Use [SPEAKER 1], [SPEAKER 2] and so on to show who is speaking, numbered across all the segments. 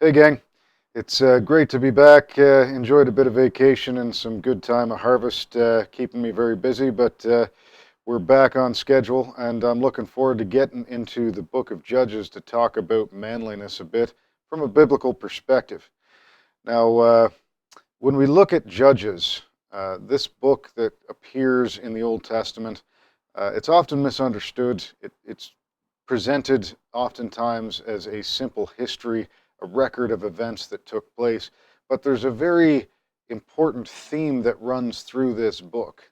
[SPEAKER 1] Hey, gang. It's great to be back. Enjoyed a bit of vacation and some good time of harvest, keeping me very busy, but we're back on schedule, and I'm looking forward to getting into the book of Judges to talk about manliness a bit from a biblical perspective. Now, when we look at Judges, this book that appears in the Old Testament, it's often misunderstood. It's presented oftentimes as a simple history, a record of events that took place. But there's a very important theme that runs through this book,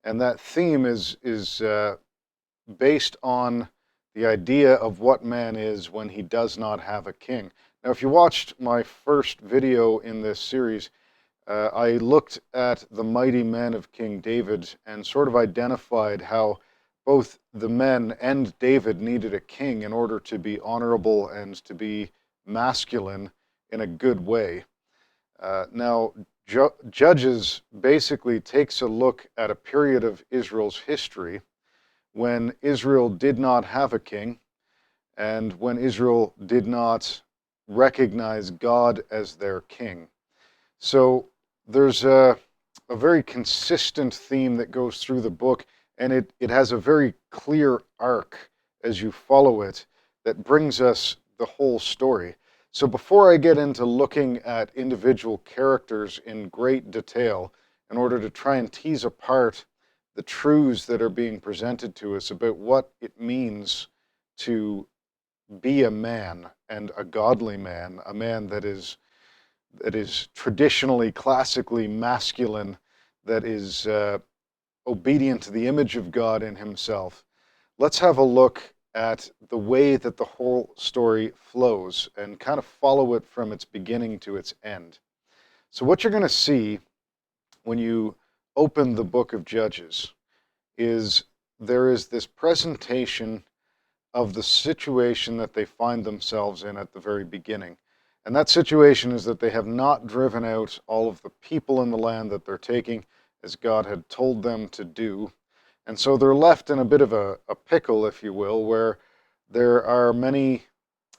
[SPEAKER 1] and that theme is based on the idea of what man is when he does not have a king. Now, if you watched my first video in this series, I looked at the mighty men of King David and sort of identified how both the men and David needed a king in order to be honorable and to be masculine in a good way. Now, Judges basically takes a look at a period of Israel's history when Israel did not have a king and when Israel did not recognize God as their king. So there's a very consistent theme that goes through the book, and it has a very clear arc as you follow it that brings us the whole story. So before I get into looking at individual characters in great detail, in order to try and tease apart the truths that are being presented to us about what it means to be a man and a godly man, a man that is traditionally, classically masculine, that is obedient to the image of God in himself. Let's have a look at the way that the whole story flows and kind of follow it from its beginning to its end. So what you're going to see when you open the book of Judges is there is this presentation of the situation that they find themselves in at the very beginning. And that situation is that they have not driven out all of the people in the land that they're taking as God had told them to do. And so they're left in a bit of a pickle, if you will, where there are many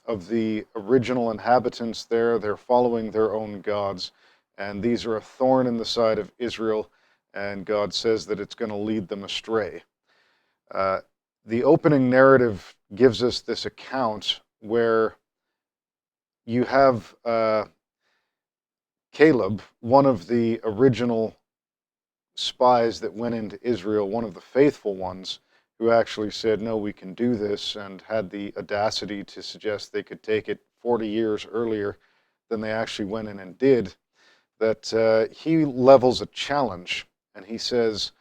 [SPEAKER 1] of the original inhabitants there. They're following their own gods. And these are a thorn in the side of Israel. And God says that it's going to lead them astray. Uh, the opening narrative gives us this account where you have Caleb, one of the original spies that went into Israel, one of the faithful ones, who actually said, no, we can do this, and had the audacity to suggest they could take it 40 years earlier than they actually went in and did, that he levels a challenge, and he says,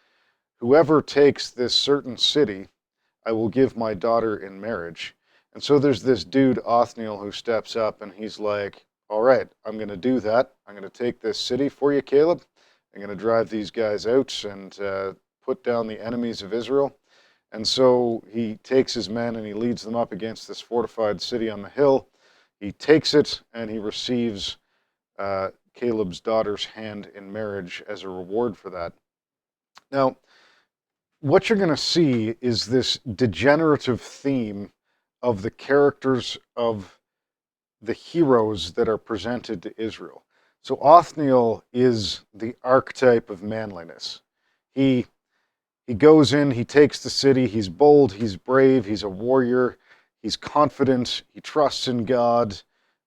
[SPEAKER 1] whoever takes this certain city, I will give my daughter in marriage. And so there's this dude, Othniel, who steps up and he's like, all right, I'm going to do that. I'm going to take this city for you, Caleb. I'm going to drive these guys out and put down the enemies of Israel. And so he takes his men and he leads them up against this fortified city on the hill. He takes it and he receives Caleb's daughter's hand in marriage as a reward for that. Now, what you're going to see is this degenerative theme of the characters of the heroes that are presented to Israel. So Othniel is the archetype of manliness. He he goes in, he takes the city, he's bold, he's brave, he's a warrior, he's confident, he trusts in God,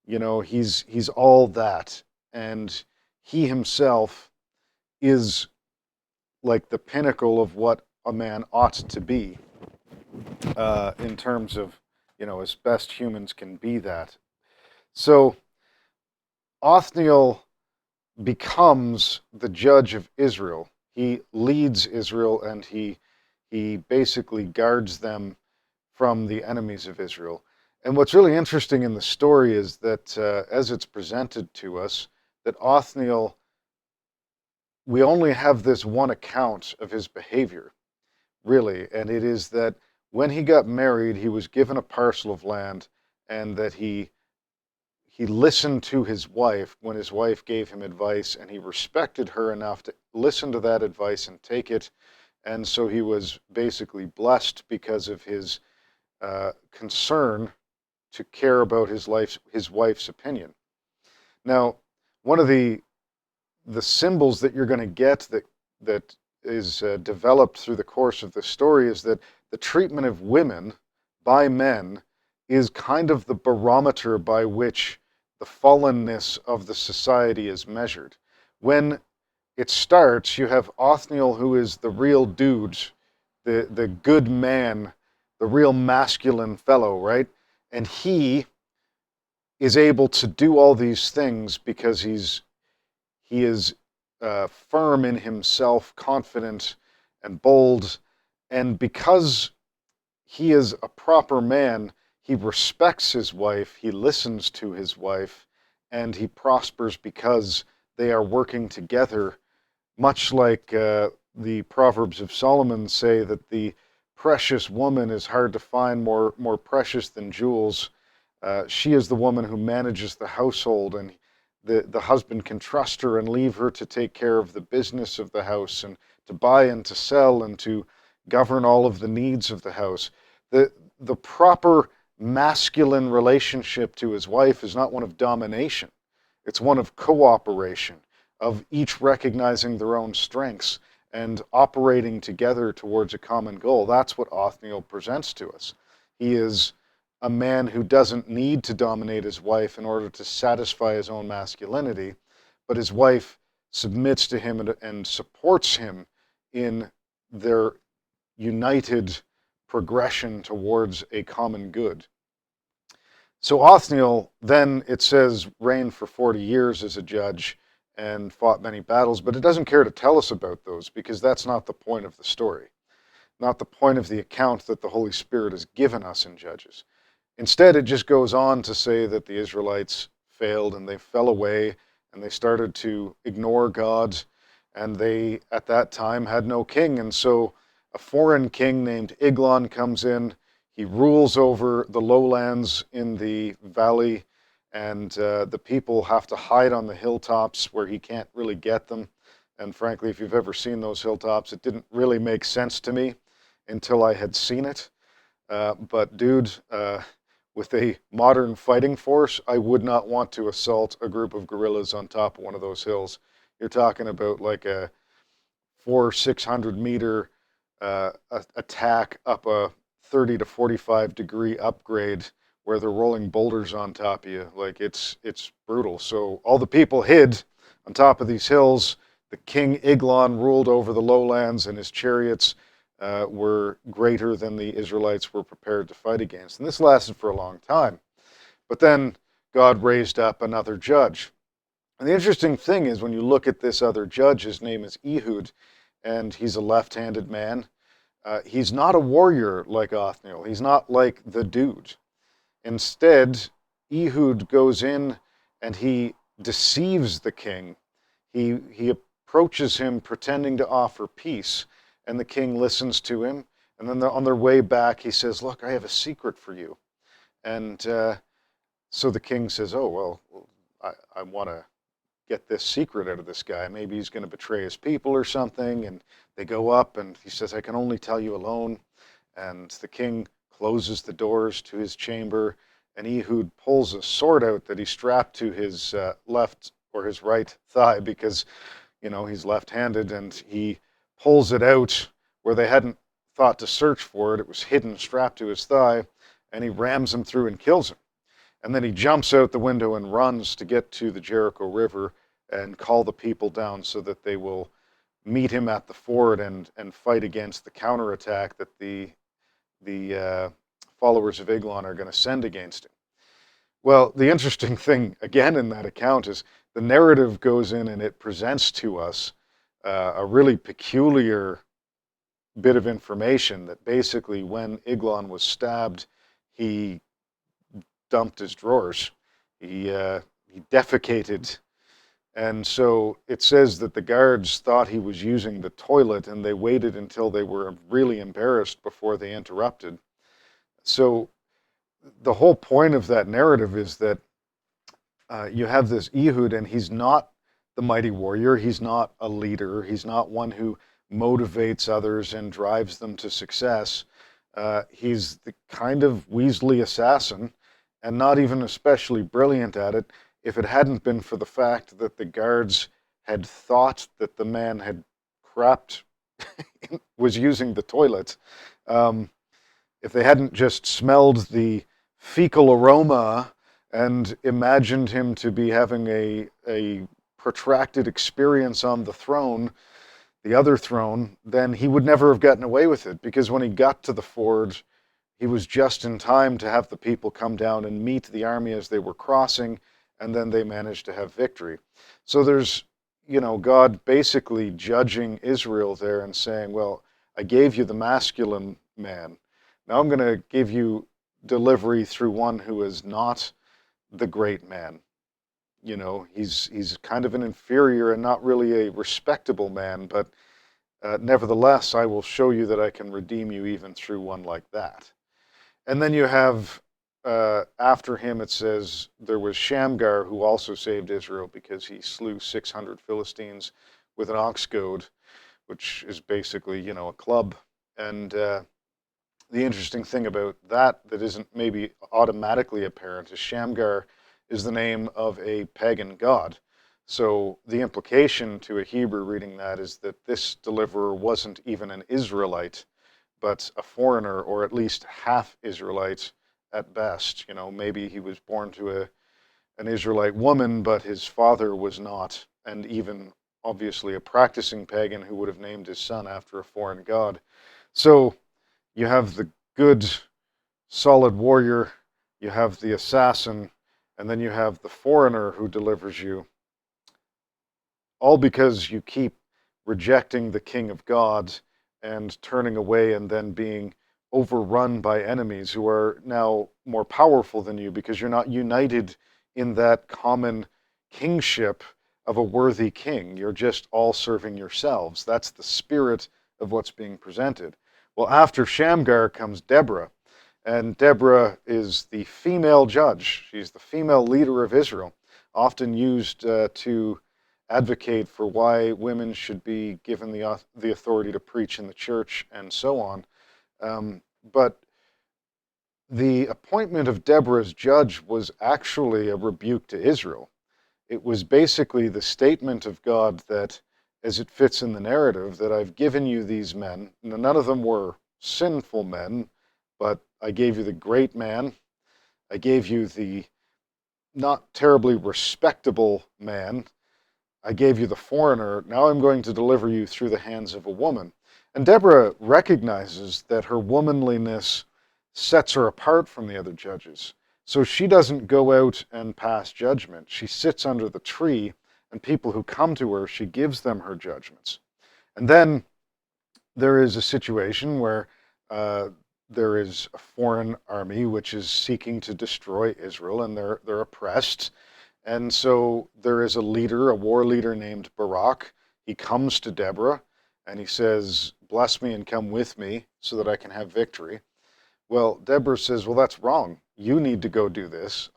[SPEAKER 1] he's all that. And he himself is like the pinnacle of what a man ought to be, in terms of, as best humans can be that. So Othniel becomes the judge of Israel. He leads Israel and he basically guards them from the enemies of Israel. And what's really interesting in the story is that as it's presented to us, that Othniel, we only have this one account of his behavior, really, and it is that when he got married, he was given a parcel of land, and that he listened to his wife when his wife gave him advice, and he respected her enough to listen to that advice and take it. And so he was basically blessed because of his concern to care about his wife's opinion. Now, one of the symbols that you're going to get that is developed through the course of the story is that the treatment of women by men is kind of the barometer by which the fallenness of the society is measured. When it starts, you have Othniel, who is the real dude, the good man, the real masculine fellow, right? And he is able to do all these things because he is firm in himself, confident and bold, and because he is a proper man, he respects his wife, he listens to his wife, and he prospers because they are working together, much like the Proverbs of Solomon say that the precious woman is hard to find, more precious than jewels. She is the woman who manages the household, and the husband can trust her and leave her to take care of the business of the house and to buy and to sell and to govern all of the needs of the house. The proper masculine relationship to his wife is not one of domination. It's one of cooperation, of each recognizing their own strengths and operating together towards a common goal. That's what Othniel presents to us. He is a man who doesn't need to dominate his wife in order to satisfy his own masculinity, but his wife submits to him and supports him in their united progression towards a common good. So Othniel then, it says, reigned for 40 years as a judge and fought many battles, but it doesn't care to tell us about those because that's not the point of the story, not the point of the account that the Holy Spirit has given us in Judges. Instead, it just goes on to say that the Israelites failed and they fell away and they started to ignore God, and they, at that time, had no king. And so a foreign king named Eglon comes in. He rules over the lowlands in the valley, and the people have to hide on the hilltops where he can't really get them. And frankly, if you've ever seen those hilltops, it didn't really make sense to me until I had seen it. But dude, with a modern fighting force, I would not want to assault a group of guerrillas on top of one of those hills. You're talking about like a 400-600 meter attack up a 30 to 45 degree upgrade where they're rolling boulders on top of you. Like it's brutal. So all the people hid on top of these hills. The king Eglon ruled over the lowlands, and his chariots were greater than the Israelites were prepared to fight against. And this lasted for a long time. But then God raised up another judge. And the interesting thing is when you look at this other judge, his name is Ehud, and he's a left-handed man. He's not a warrior like Othniel. He's not like the dude. Instead, Ehud goes in and he deceives the king. He approaches him pretending to offer peace, and the king listens to him. And then on their way back, he says, "Look, I have a secret for you." And so the king says, "Oh, well, I want to get this secret out of this guy. Maybe he's going to betray his people or something." And they go up, and he says, "I can only tell you alone." And the king closes the doors to his chamber, and Ehud pulls a sword out that he strapped to his left or his right thigh because, he's left-handed, and he pulls it out where they hadn't thought to search for it. It was hidden, strapped to his thigh, and he rams him through and kills him. And then he jumps out the window and runs to get to the Jericho River and call the people down so that they will meet him at the ford and fight against the counterattack that the followers of Eglon are going to send against him. Well, the interesting thing, again, in that account is the narrative goes in and it presents to us a really peculiar bit of information that basically when Eglon was stabbed, he dumped his drawers. He defecated. And so it says that the guards thought he was using the toilet, and they waited until they were really embarrassed before they interrupted. So the whole point of that narrative is that you have this Ehud, and he's not the mighty warrior. He's not a leader. He's not one who motivates others and drives them to success. He's the kind of Weasley assassin, and not even especially brilliant at it. if it hadn't been for the fact that the guards had thought that the man had crapped, was using the toilet, um, if they hadn't just smelled the fecal aroma and imagined him to be having a protracted experience on the throne, the other throne, then he would never have gotten away with it, because when he got to the ford, he was just in time to have the people come down and meet the army as they were crossing, and then they managed to have victory. So there's, God basically judging Israel there and saying, well, I gave you the masculine man. Now I'm going to give you delivery through one who is not the great man. He's kind of an inferior and not really a respectable man, but nevertheless, I will show you that I can redeem you even through one like that. And then you have, after him, it says, there was Shamgar, who also saved Israel because he slew 600 Philistines with an ox goad, which is basically, a club. And the interesting thing about that isn't maybe automatically apparent is Shamgar is the name of a pagan god. So the implication to a Hebrew reading that is that this deliverer wasn't even an Israelite, but a foreigner, or at least half Israelite at best. Maybe he was born to an Israelite woman, but his father was not, and even obviously a practicing pagan who would have named his son after a foreign god. So you have the good, solid warrior, you have the assassin, and then you have the foreigner who delivers you, all because you keep rejecting the King of God and turning away and then being overrun by enemies who are now more powerful than you because you're not united in that common kingship of a worthy king. You're just all serving yourselves. That's the spirit of what's being presented. Well, after Shamgar comes Deborah, and Deborah is the female judge. She's the female leader of Israel, often used to advocate for why women should be given the authority to preach in the church and so on. But the appointment of Deborah as judge was actually a rebuke to Israel. It was basically the statement of God that, as it fits in the narrative, that I've given you these men. None of them were sinful men, but I gave you the great man. I gave you the not terribly respectable man. I gave you the foreigner. Now I'm going to deliver you through the hands of a woman. And Deborah recognizes that her womanliness sets her apart from the other judges. So she doesn't go out and pass judgment. She sits under the tree, and people who come to her, she gives them her judgments. And then there is a situation where there is a foreign army which is seeking to destroy Israel, and they're oppressed. And so there is a leader, a war leader named Barak. He comes to Deborah and he says, bless me and come with me so that I can have victory. Well, Deborah says, well, that's wrong. You need to go do this.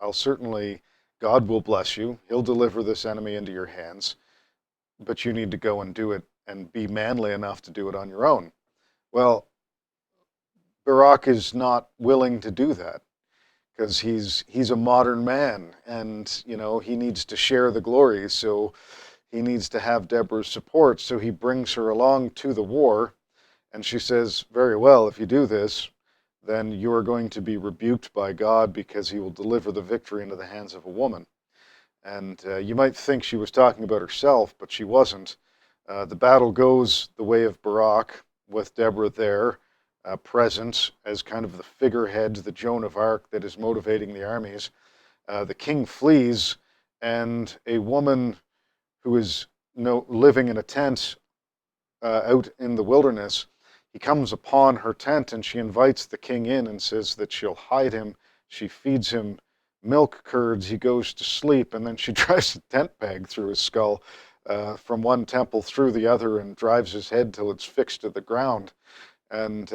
[SPEAKER 1] God will bless you. He'll deliver this enemy into your hands, but you need to go and do it and be manly enough to do it on your own. Well, Barak is not willing to do that, because he's a modern man, and he needs to share the glory, so he needs to have Deborah's support. So he brings her along to the war, and she says, very well, if you do this, then you are going to be rebuked by God, because he will deliver the victory into the hands of a woman. And you might think she was talking about herself, but she wasn't. The battle goes the way of Barak, with Deborah there, present as kind of the figurehead, the Joan of Arc that is motivating the armies. The king flees, and a woman who is living in a tent out in the wilderness, he comes upon her tent, and she invites the king in and says that she'll hide him. She feeds him milk curds. He goes to sleep, and then she drives a tent peg through his skull from one temple through the other and drives his head till it's fixed to the ground. And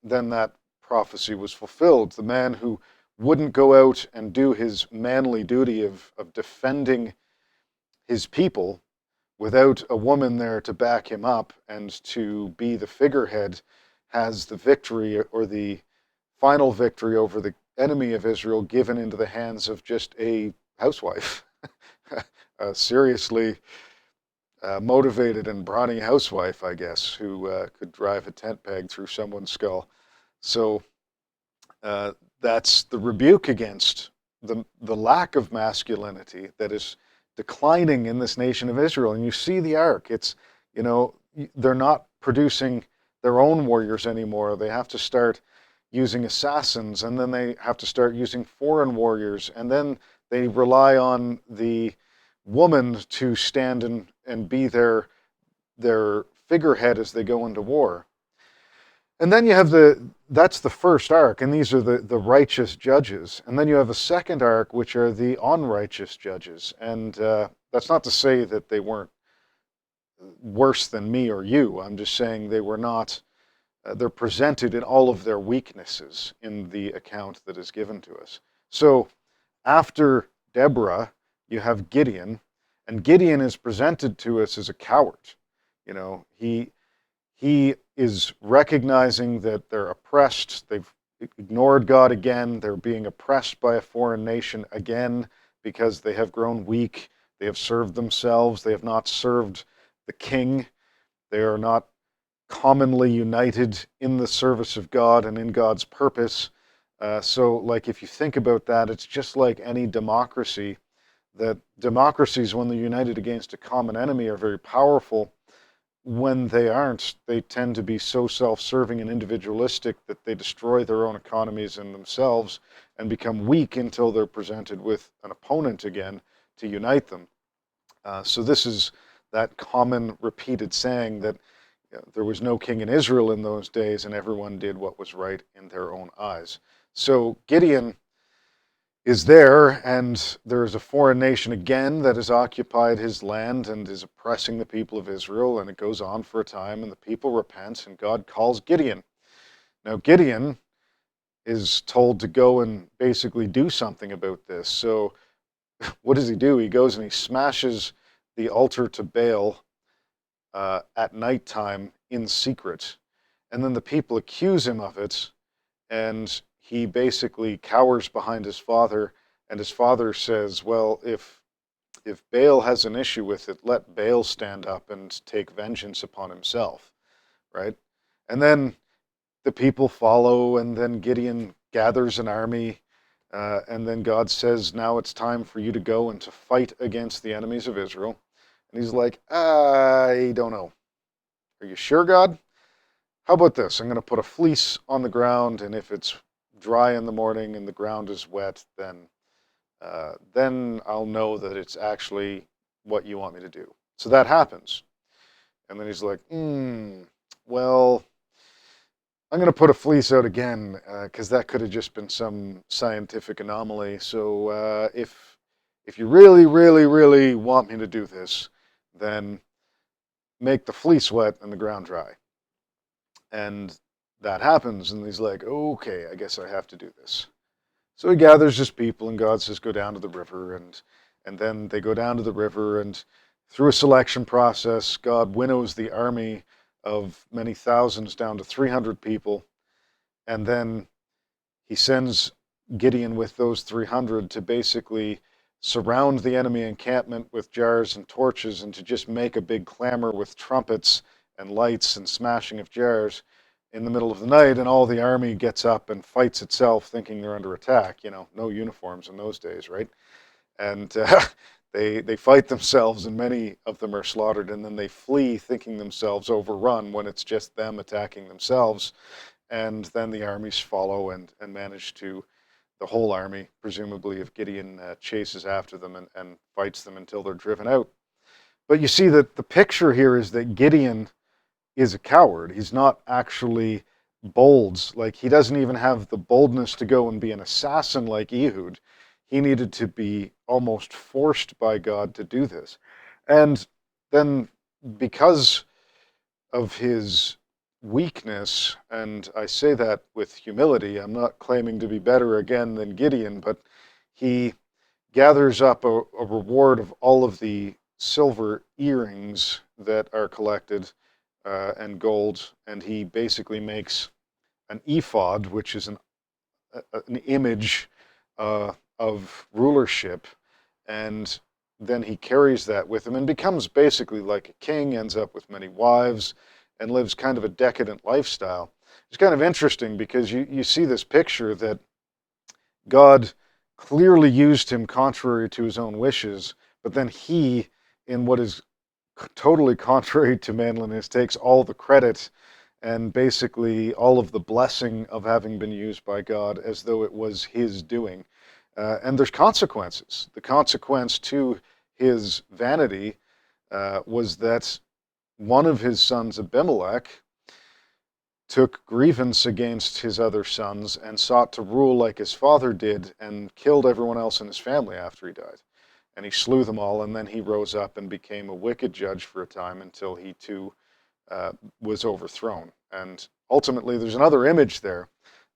[SPEAKER 1] then that prophecy was fulfilled. The man who wouldn't go out and do his manly duty of defending his people without a woman there to back him up and to be the figurehead has the victory, or the final victory over the enemy of Israel, given into the hands of just a housewife. seriously motivated and brawny housewife, I guess, who could drive a tent peg through someone's skull. So that's the rebuke against the lack of masculinity that is declining in this nation of Israel. And you see the arc. It's, you know, they're not producing their own warriors anymore. They have to start using assassins, and then they have to start using foreign warriors, and then they rely on the woman to stand and be their figurehead as they go into war. And then you have that's the first arc, and these are the righteous judges. And then you have a second arc, which are the unrighteous judges. And that's not to say that they weren't worse than me or you. I'm just saying they were not, they're presented in all of their weaknesses in the account that is given to us. So after Deborah, you have Gideon, and Gideon is presented to us as a coward. You know, he is recognizing that they're oppressed. They've ignored God again. They're being oppressed by a foreign nation again because they have grown weak. They have served themselves. They have not served the king. They are not commonly united in the service of God and in God's purpose. So, like, if you think about that, it's just like any democracy, that democracies, when they're united against a common enemy, are very powerful. When they aren't, they tend to be so self-serving and individualistic that they destroy their own economies and themselves and become weak until they're presented with an opponent again to unite them. So this is that common repeated saying that, you know, there was no king in Israel in those days and everyone did what was right in their own eyes. So Gideon is there, and there is a foreign nation again that has occupied his land and is oppressing the people of Israel, and it goes on for a time, and the people repent, and God calls Gideon. Now, Gideon is told to go and basically do something about this. So what does he do? He goes and he smashes the altar to Baal at nighttime in secret, and then the people accuse him of it, and he basically cowers behind his father, and his father says, well, if Baal has an issue with it, let Baal stand up and take vengeance upon himself, right? And then the people follow, and then Gideon gathers an army, and then God says, now it's time for you to go and to fight against the enemies of Israel. And he's like, I don't know. Are you sure, God? How about this? I'm going to put a fleece on the ground, and if it's dry in the morning and the ground is wet, then I'll know that it's actually what you want me to do. So that happens. And then he's like, well, I'm going to put a fleece out again, because that could have just been some scientific anomaly. So if you really, really, really want me to do this, then make the fleece wet and the ground dry. And that happens, and he's like, okay, I guess I have to do this. So he gathers his people, and God says, go down to the river, and then they go down to the river, and through a selection process, God winnows the army of many thousands down to 300 people, and then he sends Gideon with those 300 to basically surround the enemy encampment with jars and torches, and to just make a big clamor with trumpets and lights and smashing of jars in the middle of the night, and all the army gets up and fights itself thinking they're under attack. You know, no uniforms in those days, right? And they fight themselves, and many of them are slaughtered, and then they flee thinking themselves overrun when it's just them attacking themselves. And then the armies follow and manage to, the whole army, presumably, if Gideon chases after them and fights them until they're driven out. But you see that the picture here is that Gideon is a coward. He's not actually bold. Like, he doesn't even have the boldness to go and be an assassin like Ehud. He needed to be almost forced by God to do this. And then, because of his weakness, and I say that with humility, I'm not claiming to be better again than Gideon, but he gathers up a reward of all of the silver earrings that are collected, and gold, and he basically makes an ephod, which is an image of rulership, and then he carries that with him and becomes basically like a king, ends up with many wives, and lives kind of a decadent lifestyle. It's kind of interesting because you see this picture that God clearly used him contrary to his own wishes, but then he, in what is totally contrary to manliness, takes all the credit and basically all of the blessing of having been used by God as though it was his doing. And there's consequences. The consequence to his vanity was that one of his sons, Abimelech, took grievance against his other sons and sought to rule like his father did and killed everyone else in his family after he died. And he slew them all, and then he rose up and became a wicked judge for a time until he too was overthrown. And ultimately, there's another image there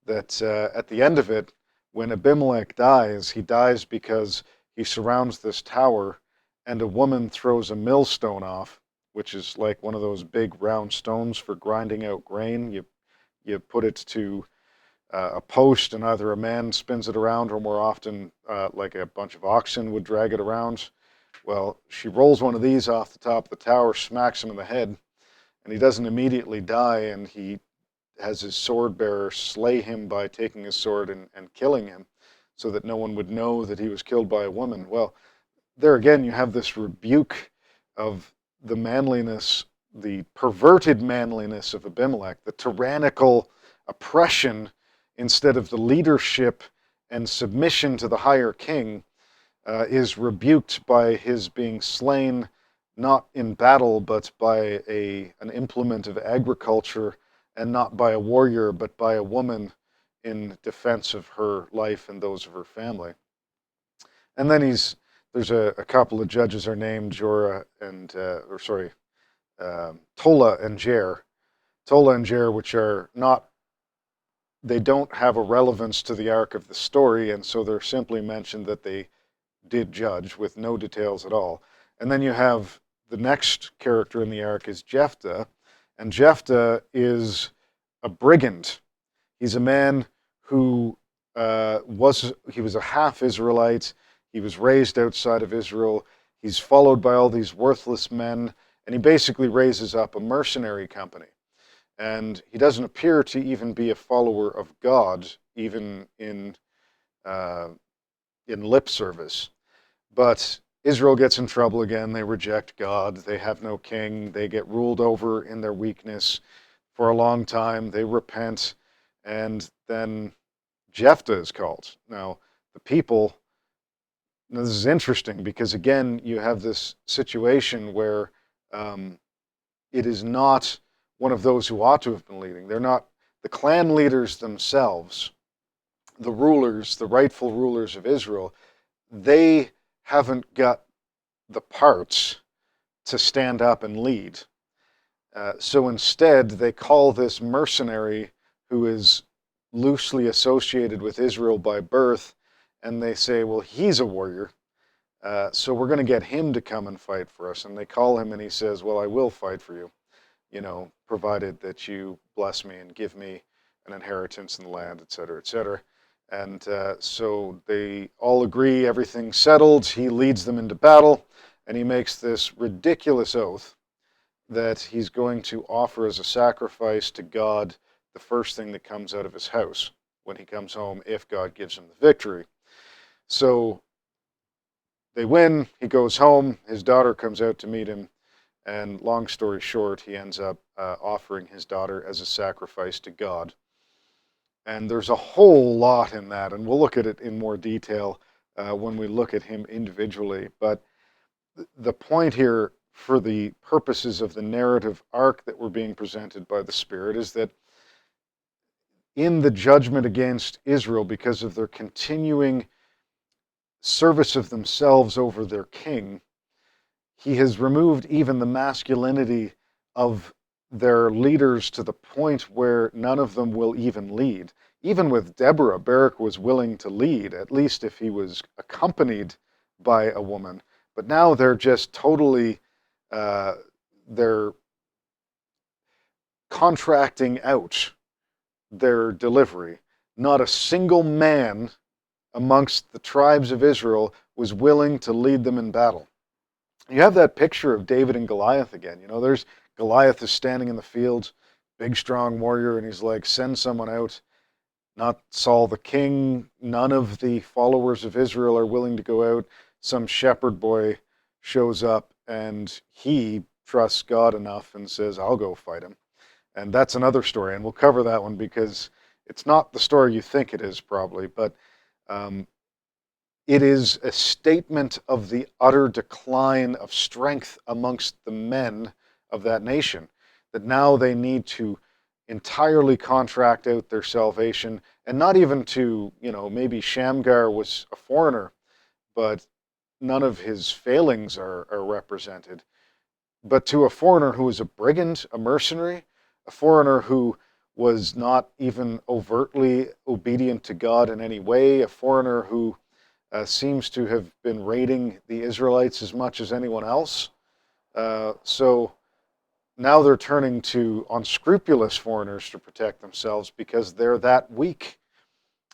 [SPEAKER 1] that at the end of it, when Abimelech dies, he dies because he surrounds this tower and a woman throws a millstone off, which is like one of those big round stones for grinding out grain. You put it to a post, and either a man spins it around, or more often, like a bunch of oxen would drag it around. Well, she rolls one of these off the top of the tower, smacks him in the head, and he doesn't immediately die, and he has his sword bearer slay him by taking his sword and killing him, so that no one would know that he was killed by a woman. Well, there again, you have this rebuke of the manliness, the perverted manliness of Abimelech, the tyrannical oppression instead of the leadership and submission to the higher king, is rebuked by his being slain not in battle but by an implement of agriculture, and not by a warrior but by a woman in defense of her life and those of her family. And then there's a couple of judges are named Jorah and Tola and Jair. Tola and Jair, which are not, they don't have a relevance to the arc of the story, and so they're simply mentioned that they did judge with no details at all. And then you have the next character in the arc is Jephthah, and Jephthah is a brigand. He's a man who he was a half Israelite. He was raised outside of Israel. He's followed by all these worthless men, and he basically raises up a mercenary company. And he doesn't appear to even be a follower of God, even in lip service. But Israel gets in trouble again. They reject God. They have no king. They get ruled over in their weakness for a long time. They repent, and then Jephthah is called. Now, the people, now this is interesting because, again, you have this situation where it is not one of those who ought to have been leading. They're not the clan leaders themselves, the rulers, the rightful rulers of Israel. They haven't got the parts to stand up and lead. So instead, they call this mercenary who is loosely associated with Israel by birth, and they say, well, he's a warrior, so we're going to get him to come and fight for us. And they call him, and he says, well, I will fight for you, provided that you bless me and give me an inheritance in the land, etc., etc. And so they all agree, everything's settled. He leads them into battle, and he makes this ridiculous oath that he's going to offer as a sacrifice to God the first thing that comes out of his house when he comes home, if God gives him the victory. So they win, he goes home, his daughter comes out to meet him, and long story short, he ends up offering his daughter as a sacrifice to God. And there's a whole lot in that, and we'll look at it in more detail when we look at him individually. But the point here, for the purposes of the narrative arc that we're being presented by the Spirit, is that in the judgment against Israel, because of their continuing service of themselves over their king, he has removed even the masculinity of their leaders to the point where none of them will even lead. Even with Deborah, Barak was willing to lead, at least if he was accompanied by a woman. But now they're just totally, they're contracting out their delivery. Not a single man amongst the tribes of Israel was willing to lead them in battle. You have that picture of David and Goliath again. There's Goliath is standing in the field, big strong warrior, and he's like, send someone out. Not Saul the king. None of the followers of Israel are willing to go out. Some shepherd boy shows up and he trusts God enough and says, I'll go fight him. And that's another story. And we'll cover that one because it's not the story you think it is, probably. But um, it is a statement of the utter decline of strength amongst the men of that nation, that now they need to entirely contract out their salvation, and not even to, maybe Shamgar was a foreigner, but none of his failings are represented, but to a foreigner who was a brigand, a mercenary, a foreigner who was not even overtly obedient to God in any way, a foreigner who seems to have been raiding the Israelites as much as anyone else. So now they're turning to unscrupulous foreigners to protect themselves because they're that weak.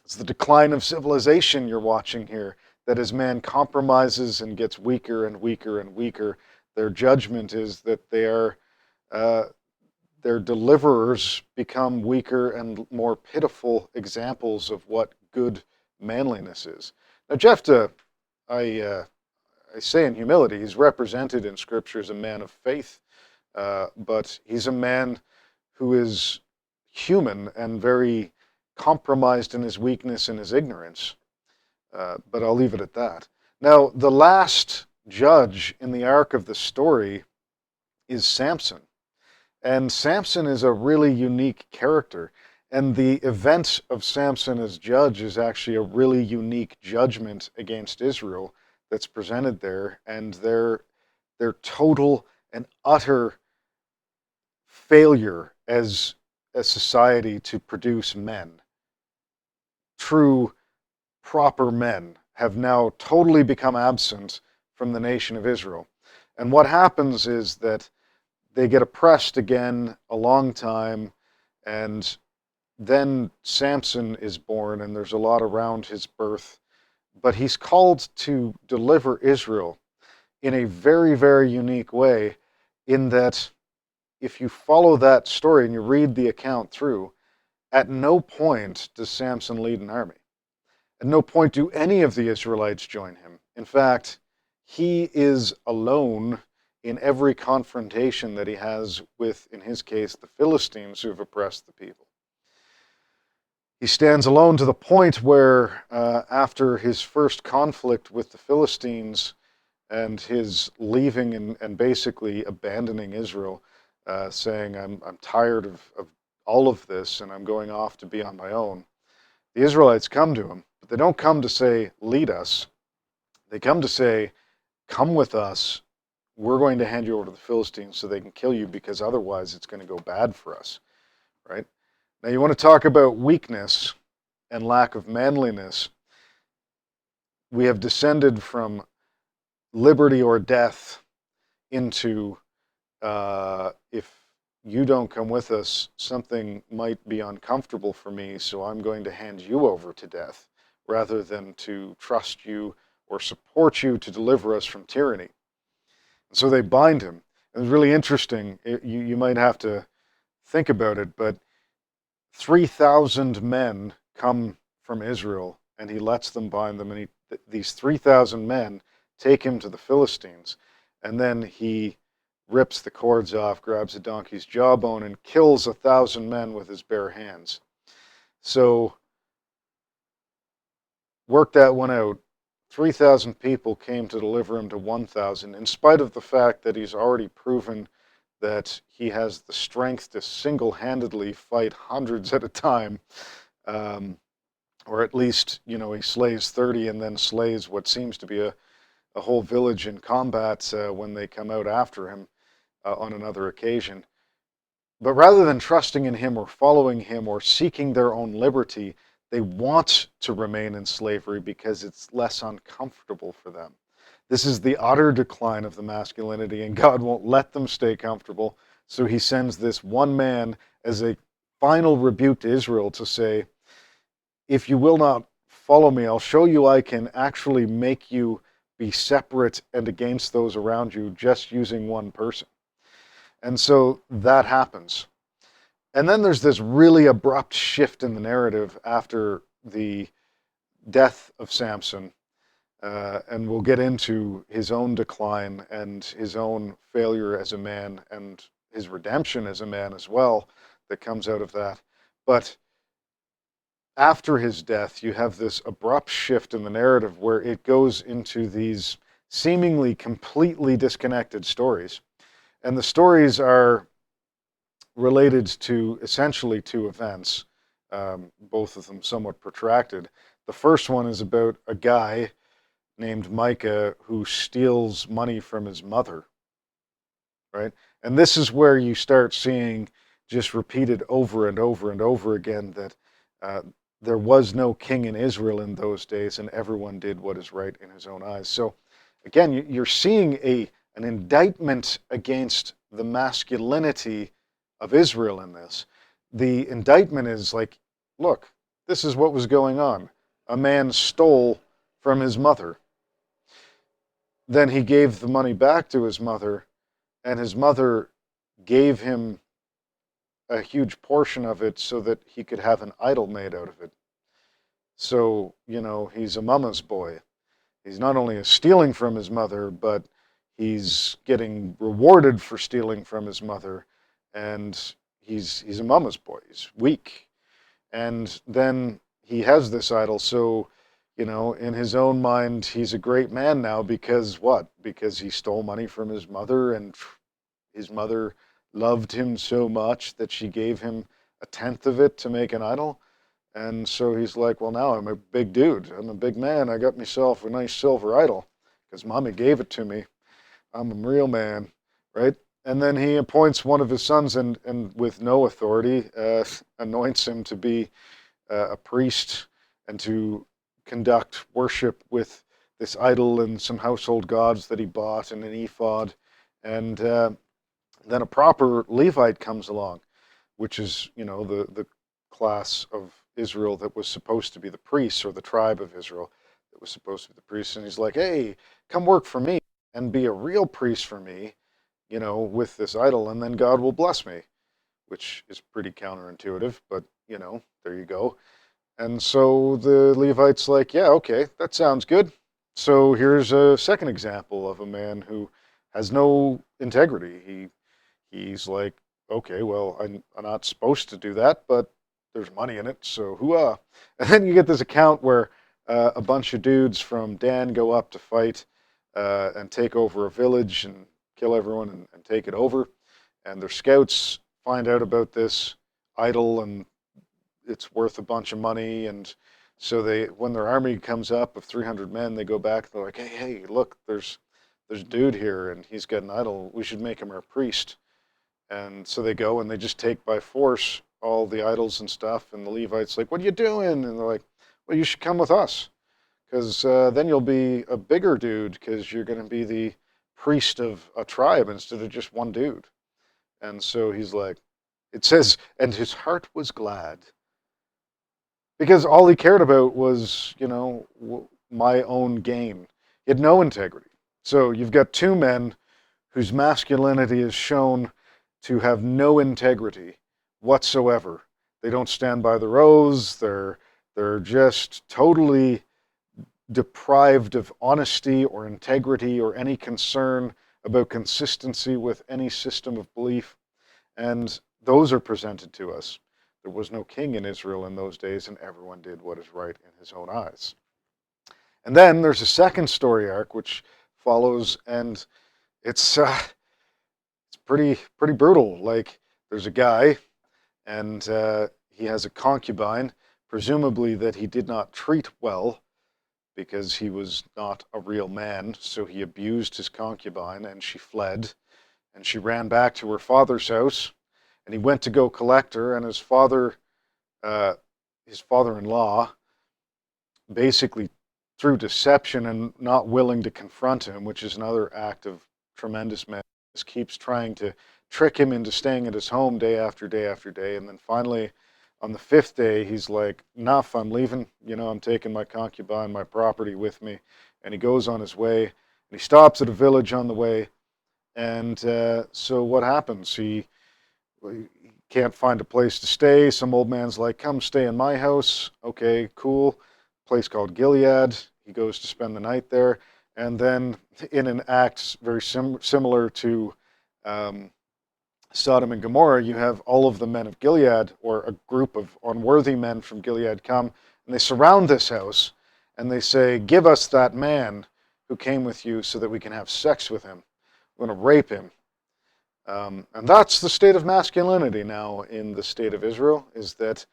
[SPEAKER 1] It's the decline of civilization you're watching here, that as man compromises and gets weaker and weaker and weaker, their judgment is that uh, their deliverers become weaker and more pitiful examples of what good manliness is. Now, Jephthah, I say in humility, he's represented in Scripture as a man of faith, but he's a man who is human and very compromised in his weakness and his ignorance. But I'll leave it at that. Now, the last judge in the arc of the story is Samson. And Samson is a really unique character. And the event of Samson as judge is actually a really unique judgment against Israel that's presented there, and their total and utter failure as a society to produce men, true, proper men, have now totally become absent from the nation of Israel. And what happens is that they get oppressed again a long time, and then Samson is born, and there's a lot around his birth. But he's called to deliver Israel in a very, very unique way, in that if you follow that story and you read the account through, at no point does Samson lead an army. At no point do any of the Israelites join him. In fact, he is alone in every confrontation that he has with, in his case, the Philistines who have oppressed the people. He stands alone to the point where, after his first conflict with the Philistines and his leaving and basically abandoning Israel, saying, I'm tired of all of this and I'm going off to be on my own, the Israelites come to him, but they don't come to say, lead us. They come to say, come with us. We're going to hand you over to the Philistines so they can kill you, because otherwise it's going to go bad for us, right? Now, you want to talk about weakness and lack of manliness. We have descended from liberty or death into, if you don't come with us, something might be uncomfortable for me, so I'm going to hand you over to death rather than to trust you or support you to deliver us from tyranny. And so they bind him. It's really interesting. You might have to think about it, but 3,000 men come from Israel, and he lets them bind them, and these 3,000 men take him to the Philistines, and then he rips the cords off, grabs a donkey's jawbone, and kills 1,000 men with his bare hands. So work that one out. 3,000 people came to deliver him to 1,000, in spite of the fact that he's already proven that he has the strength to single-handedly fight hundreds at a time, or at least, he slays 30 and then slays what seems to be a whole village in combat when they come out after him on another occasion. But rather than trusting in him or following him or seeking their own liberty, they want to remain in slavery because it's less uncomfortable for them. This is the utter decline of the masculinity, and God won't let them stay comfortable. So he sends this one man as a final rebuke to Israel to say, if you will not follow me, I'll show you I can actually make you be separate and against those around you just using one person. And so that happens. And then there's this really abrupt shift in the narrative after the death of Samson. And we'll get into his own decline and his own failure as a man and his redemption as a man as well that comes out of that. But after his death, you have this abrupt shift in the narrative where it goes into these seemingly completely disconnected stories. And the stories are related to essentially two events, both of them somewhat protracted. The first one is about a guy named Micah who steals money from his mother, right? And this is where you start seeing just repeated over and over and over again that uh, there was no king in Israel in those days, and everyone did what is right in his own eyes. So, again, you're seeing an indictment against the masculinity of Israel in this. The indictment is like, look, this is what was going on. A man stole from his mother. Then he gave the money back to his mother, and his mother gave him a huge portion of it so that he could have an idol made out of it. So, he's a mama's boy. He's not only stealing from his mother, but he's getting rewarded for stealing from his mother, and he's a mama's boy. He's weak. And then he has this idol, so in his own mind, he's a great man now because what? Because he stole money from his mother, and his mother loved him so much that she gave him a tenth of it to make an idol. And so he's like, well, now I'm a big dude. I'm a big man. I got myself a nice silver idol because mommy gave it to me. I'm a real man, right? And then he appoints one of his sons and with no authority, anoints him to be a priest and to conduct worship with this idol and some household gods that he bought and an ephod. And then a proper Levite comes along, which is, the class of Israel that was supposed to be the priests, or the tribe of Israel that was supposed to be the priests. And he's like, hey, come work for me and be a real priest for me, with this idol, and then God will bless me, which is pretty counterintuitive, but, there you go. And so the Levite's like, yeah, okay, that sounds good. So here's a second example of a man who has no integrity. He's like, okay, well, I'm not supposed to do that, but there's money in it, so hooah. And then you get this account where a bunch of dudes from Dan go up to fight and take over a village and kill everyone and take it over. And their scouts find out about this idol, and it's worth a bunch of money. And so when their army comes up of 300 men, they go back. They're like, hey, look, there's a dude here, and he's got an idol. We should make him our priest. And so they go and they just take by force all the idols and stuff. And the Levites like, what are you doing? And they're like, well, you should come with us, because then you'll be a bigger dude, because you're going to be the priest of a tribe instead of just one dude. And so he's like, it says, and his heart was glad, because all he cared about was, my own gain. He had no integrity. So you've got two men whose masculinity is shown to have no integrity whatsoever. They don't stand by their oaths. They're just totally deprived of honesty or integrity or any concern about consistency with any system of belief. And those are presented to us. There was no king in Israel in those days, and everyone did what is right in his own eyes. And then there's a second story arc which follows, and it's pretty brutal. Like, there's a guy, and he has a concubine, presumably that he did not treat well, because he was not a real man. So he abused his concubine, and she fled, and she ran back to her father's house, and he went to go collect her, and his father-in-law, basically through deception and not willing to confront him, which is another act of tremendous madness, keeps trying to trick him into staying at his home day after day after day. And then finally, on the fifth day, he's like, enough, I'm leaving. I'm taking my concubine, my property with me, and he goes on his way, and he stops at a village on the way. And so what happens? He can't find a place to stay. Some old man's like, come stay in my house. Okay, cool. Place called Gilead. He goes to spend the night there. And then in an act very similar to um, Sodom and Gomorrah, you have all of the men of Gilead, or a group of unworthy men from Gilead, come, and they surround this house, and they say, give us that man who came with you so that we can have sex with him. We're going to rape him. And that's the state of masculinity now in the state of Israel, is that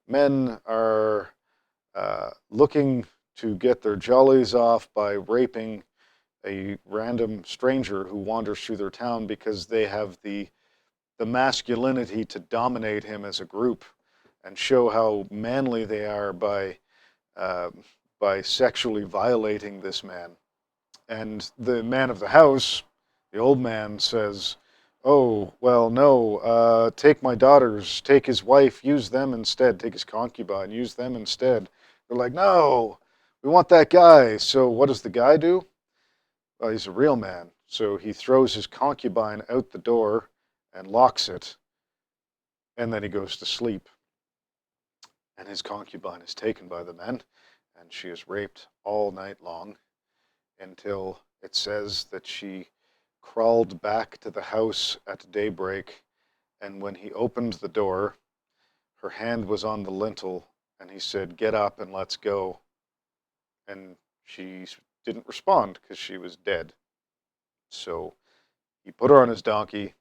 [SPEAKER 1] men are looking to get their jollies off by raping a random stranger who wanders through their town because they have the masculinity to dominate him as a group and show how manly they are by sexually violating this man. And the man of the house, the old man, says, oh, well, no, take my daughters, take his wife, use them instead, take his concubine, use them instead. They're like, no, we want that guy. So what does the guy do? Well, he's a real man. So he throws his concubine out the door and locks it, and then he goes to sleep. And his concubine is taken by the men, and she is raped all night long until it says that she crawled back to the house at daybreak, and when he opened the door, her hand was on the lintel, and he said, get up and let's go. And she didn't respond because she was dead. So he put her on his donkey,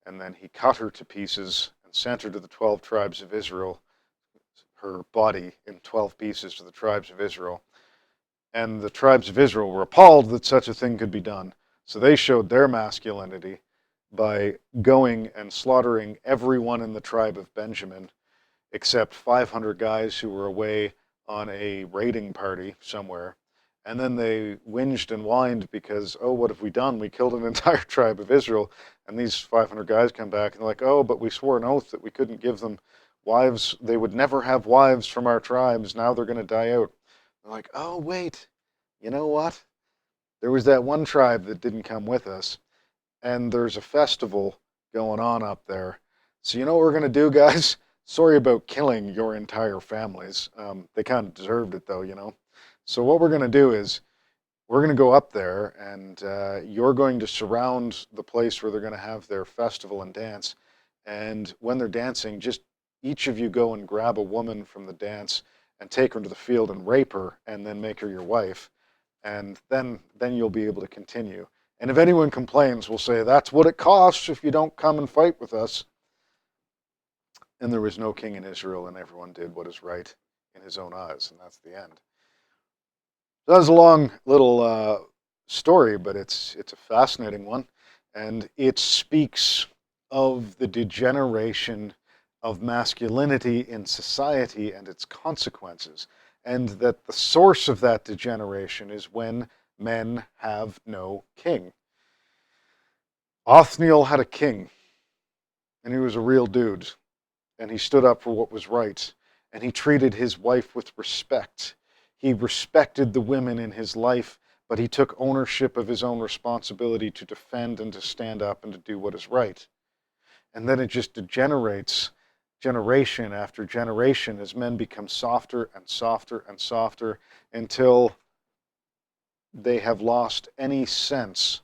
[SPEAKER 1] and then he cut her to pieces and sent her to the 12 tribes of Israel, her body in 12 pieces to the tribes of Israel. And the tribes of Israel were appalled that such a thing could be done. So they showed their masculinity by going and slaughtering everyone in the tribe of Benjamin, except 500 guys who were away on a raiding party somewhere. And then they whinged and whined because, oh, what have we done? We killed an entire tribe of Israel. And these 500 guys come back and they're like, oh, but we swore an oath that we couldn't give them wives. They would never have wives from our tribes. Now they're going to die out. They're like, oh, wait, you know what? There was that one tribe that didn't come with us, and there's a festival going on up there. So you know what we're going to do, guys? Sorry about killing your entire families. They kind of deserved it, though, you know. So what we're going to do is we're going to go up there, and you're going to surround the place where they're going to have their festival and dance. And when they're dancing, just each of you go and grab a woman from the dance and take her to the field and rape her and then make her your wife. And then you'll be able to continue. And if anyone complains, we'll say, that's what it costs if you don't come and fight with us. And there was no king in Israel, and everyone did what is right in his own eyes, and that's the end. So that was a long little story, but it's a fascinating one, and it speaks of the degeneration of masculinity in society and its consequences, and that the source of that degeneration is when men have no king. Othniel had a king, and he was a real dude, and he stood up for what was right, and he treated his wife with respect. He respected the women in his life, but he took ownership of his own responsibility to defend and to stand up and to do what is right. And then it just degenerates generation after generation as men become softer and softer and softer until they have lost any sense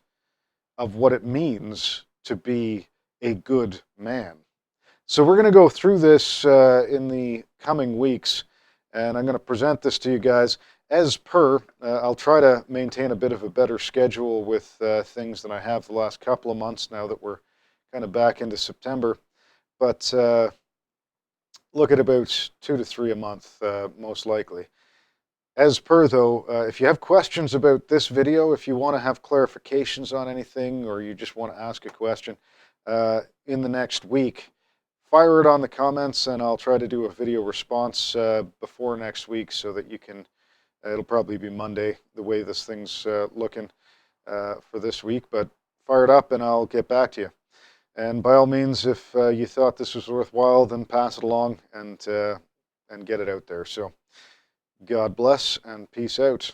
[SPEAKER 1] of what it means to be a good man. So we're going to go through this in the coming weeks, and I'm going to present this to you guys as per. I'll try to maintain a bit of a better schedule with things than I have the last couple of months now that we're kind of back into September. But look at about 2 to 3 a month, most likely. As per, though, if you have questions about this video, if you want to have clarifications on anything, or you just want to ask a question in the next week, fire it on the comments, and I'll try to do a video response before next week so that you can, it'll probably be Monday, the way this thing's looking for this week, but fire it up and I'll get back to you. And by all means, if you thought this was worthwhile, then pass it along and get it out there. So God bless and peace out.